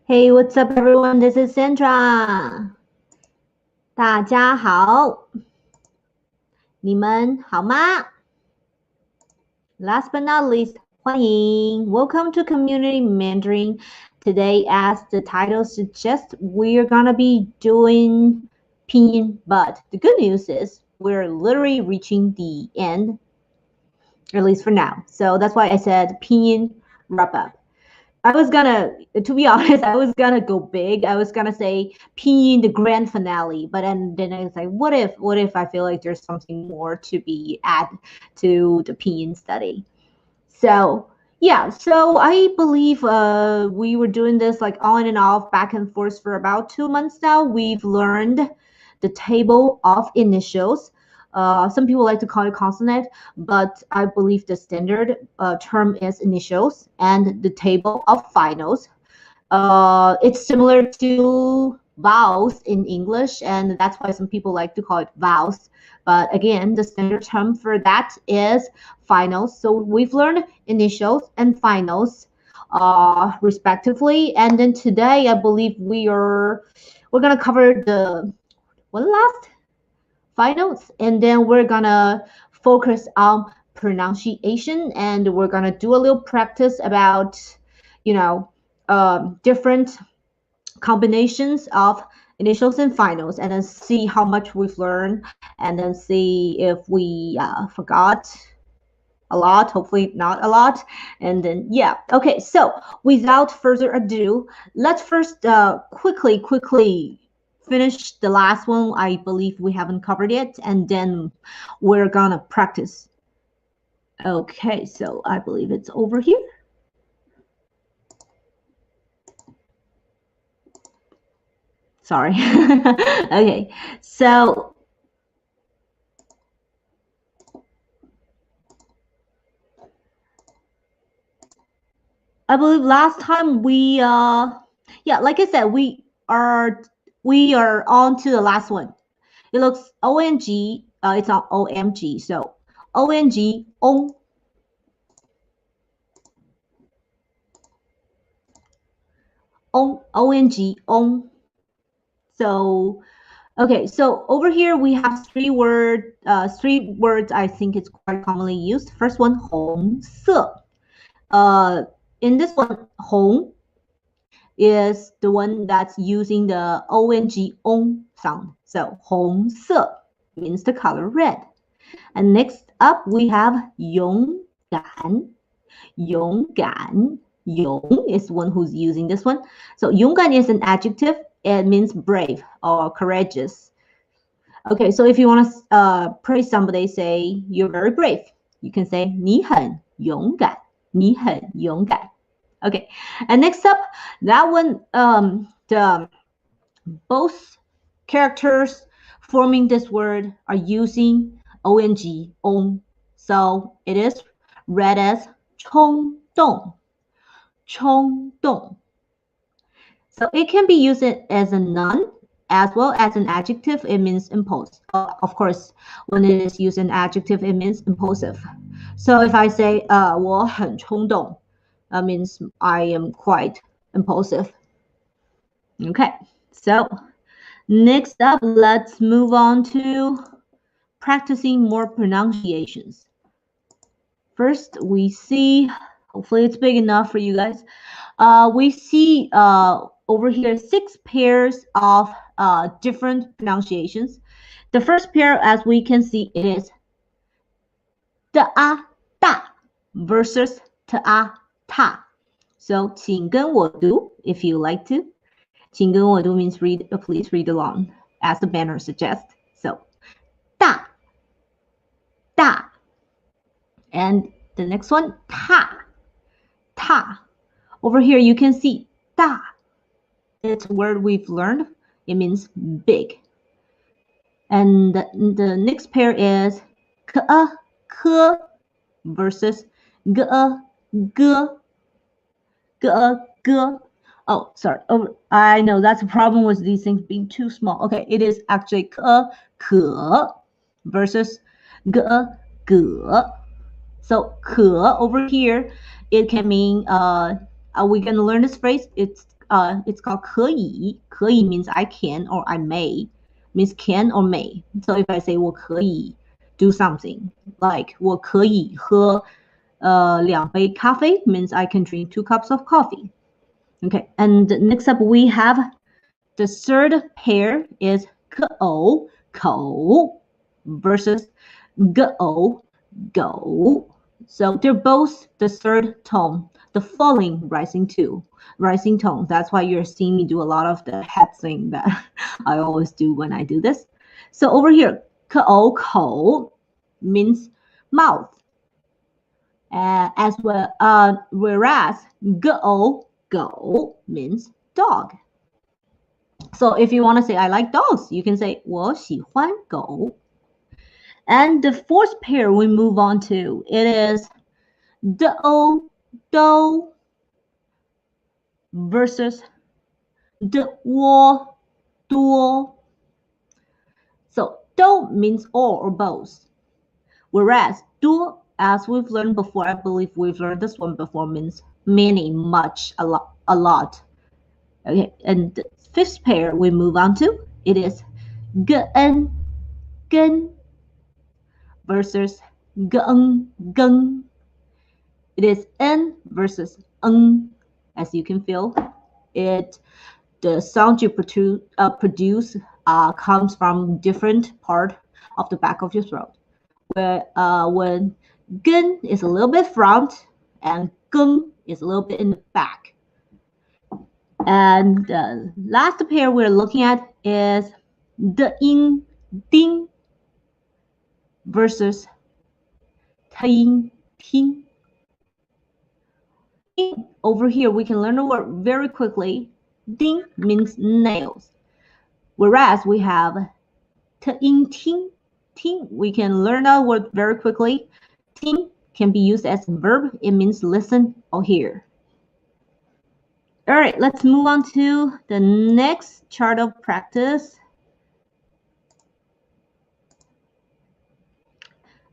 Hey, what's up, everyone? This is Sandra. 大家好，你们好吗？ Last but not least, 欢迎 Welcome to Community Mandarin. Today, as the title suggests, we're gonna be doing Pinyin, but the good news is we're literally reaching the end, at least for now. So that's why I said Pinyin wrap up. I was gonna, to be honest, I was gonna go big. I was gonna say Pinyin the grand finale, but then I was like, what if I feel like there's something more to be added to the Pinyin study? So yeah, so I believe we were doing this like on and off, back and forth for about 2 months now. We've learned the table of initials. Some people like to call it consonant, but I believe the standard term is initials, and the table of finals. It's similar to vowels in English, and that's why some people like to call it vowels. But again, the standard term for that is finals. So we've learned initials and finals respectively. And then today, I believe we're gonna cover the last finals, and then we're gonna focus on pronunciation, and we're gonna do a little practice about, different combinations of initials and finals, and then see how much we've learned, and then see if we forgot a lot, hopefully not a lot. And then yeah, okay, so without further ado, let's first quickly finish the last one. I believe we haven't covered it, and then we're gonna practice. Okay, so I believe it's over here. Sorry. Okay, so I believe last time we yeah, like I said, we are on to the last one. It looks ONG, it's not OMG, so ONG, on. ONG, on. So okay, so over here we have three words I think it's quite commonly used. First one, 红色. In this one, 红 is the one that's using the ONG sound. So 红色 means the color red. And next up we have 勇敢. 勇敢. Yong is one who's using this one. So 勇敢 is an adjective. It means brave or courageous. Okay, so if you want to praise somebody, say you're very brave. You can say 你很勇敢. 你很勇敢. Okay, and next up, that one, both characters forming this word are using ONG, on. So it is read as 冲动. 冲动. So it can be used as a noun as well as an adjective. It means impulse. Of course, when it is used an adjective, it means impulsive. So if I say 我很冲动, that means I am quite impulsive. Okay, so next up, let's move on to practicing more pronunciations. First, we see, hopefully it's big enough for you guys. We see over here 6 pairs of different pronunciations. The first pair, as we can see, it is da versus ta. So 请跟我读 if you like to. 请跟我读 means please read along as the banner suggests. So 大. And the next one, ta. Over here you can see da. It's a word we've learned. It means big. And the next pair is ke versus ge. Oh, sorry. Oh, I know that's a problem with these things being too small. Okay, it is actually ke versus ge. So ke over here, it can mean we're gonna learn this phrase. It's it's called 可以. 可以 means I can or I may, means can or may. So if I say 我可以 do something, like 我可以喝2杯咖啡 means I can drink 2 cups of coffee. Okay, and next up we have the third pair is 可偶口 versus 个偶 go. So they're both the third tone, the falling rising tone. That's why you're seeing me do a lot of the head thing that I always do when I do this. So over here, 可偶口 means mouth, as well. Whereas 个偶 go means dog. So if you want to say I like dogs, you can say 我喜欢狗. And the fourth pair we move on to, it is do versus duo. So do means all or both, whereas do, as we've learned before, I believe we've learned this one before, means many, much, a lot. Okay, and the fifth pair we move on to, it is gen versus geng. It is n versus ng. As you can feel, the sound you produce comes from different part of the back of your throat. Where when gen is a little bit front and geng is a little bit in the back. And the last pair we're looking at is the ing ding versus ting ting. Over here, we can learn the word very quickly. Ding means nails, whereas we have ting ting ting. We can learn that word very quickly. Ting can be used as a verb. It means listen or hear. All right, let's move on to the next chart of practice.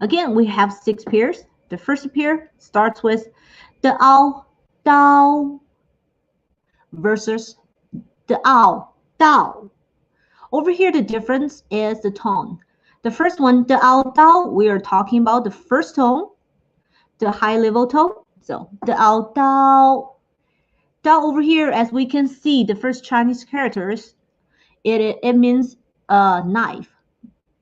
Again, we have 6 pairs. The first pair starts with the ao dao versus the ao dao. Over here, the difference is the tone. The first one, the ao dao, we are talking about the first tone, the high level tone. So the ao dao. Dao over here, as we can see, the first Chinese characters, it means knife.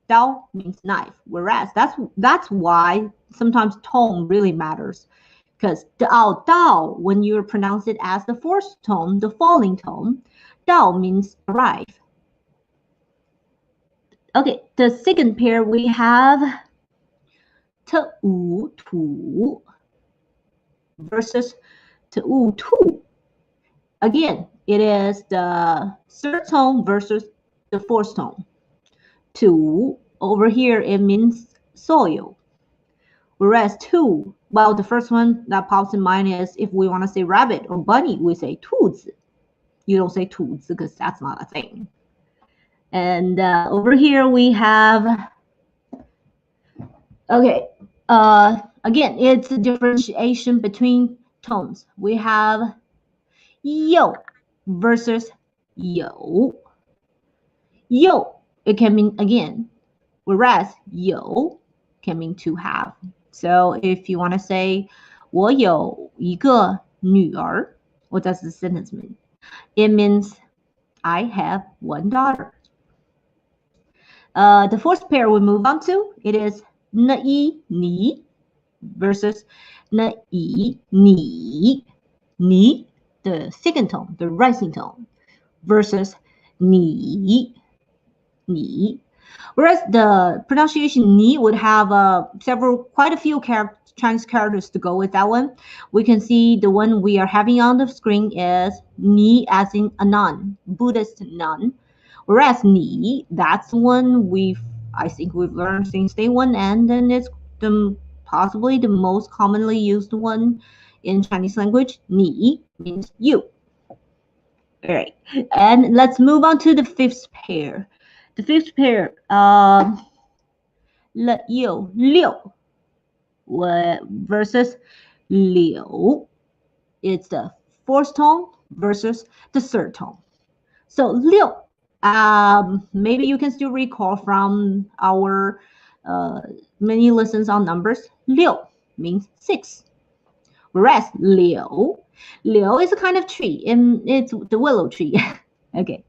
Dao means knife, whereas that's why sometimes tone really matters, because dao dao, when you pronounce it as the fourth tone, the falling tone, dao means arrive. Okay, the second pair we have 特无土 versus 特无土. Again, it is the third tone versus the fourth tone. 土 over here, it means soil. Whereas 兔, well, the first one that pops in mind is if we want to say rabbit or bunny, we say 兔子. You don't say 兔子 because that's not a thing. And over here we have, okay, again, it's a differentiation between tones. We have 有 versus 有. 有, it can mean again, whereas 有 can mean to have. So if you want to say 我有一个女儿, what does the sentence mean? It means I have one daughter. The fourth pair we move on to, it is 那一你 versus 那一你. Ni, the second tone, the rising tone, versus 你 ni. Whereas the pronunciation ni would have quite a few Chinese characters to go with that one. We can see the one we are having on the screen is ni as in a nun, Buddhist nun. Whereas ni, that's the one I think we've learned since day one, and then it's possibly the most commonly used one in Chinese language. Ni means you. All right, and let's move on to the fifth pair. The fifth pair, 了又六 versus 柳. It's the fourth tone versus the third tone. So 六, maybe you can still recall from our many lessons on numbers. 六 means 6. Whereas 柳 is a kind of tree, and it's the willow tree. Okay,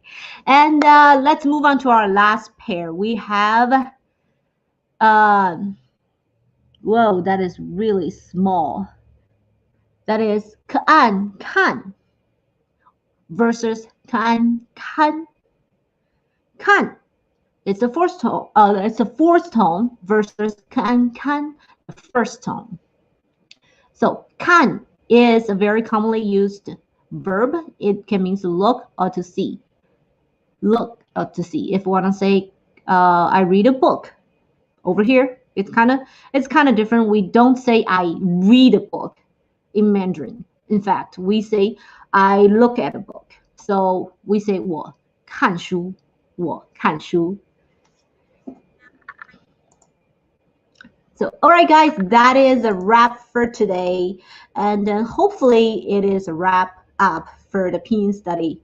and let's move on to our last pair. We have, whoa, that is really small. That is 可按看 versus 看看 看. It's the fourth tone. It's the fourth tone versus 看看, the first tone. So 看 is a very commonly used verb. It can mean to look or to see. Look or to see. If you want to say, I read a book. Over here, it's kind of different. We don't say I read a book in Mandarin. In fact, we say I look at a book. So we say 我看书,我看书. So, all right, guys, that is a wrap for today. And then hopefully it is a wrap up for the Pinyin study,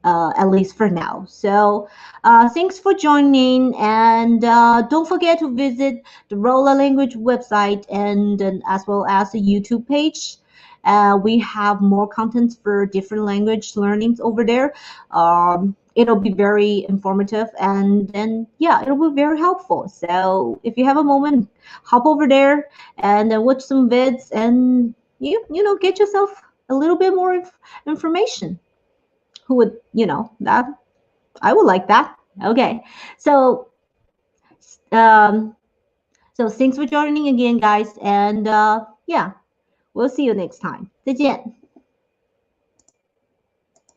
at least for now. So thanks for joining. And don't forget to visit the Rolla Language website and as well as the YouTube page. We have more content for different language learnings over there. It'll be very informative, and then yeah, it'll be very helpful. So if you have a moment, hop over there and watch some vids, and you know, get yourself a little bit more information. Who would, that I would like that. Okay, so so thanks for joining again, guys, and yeah, we'll see you next time. 再见。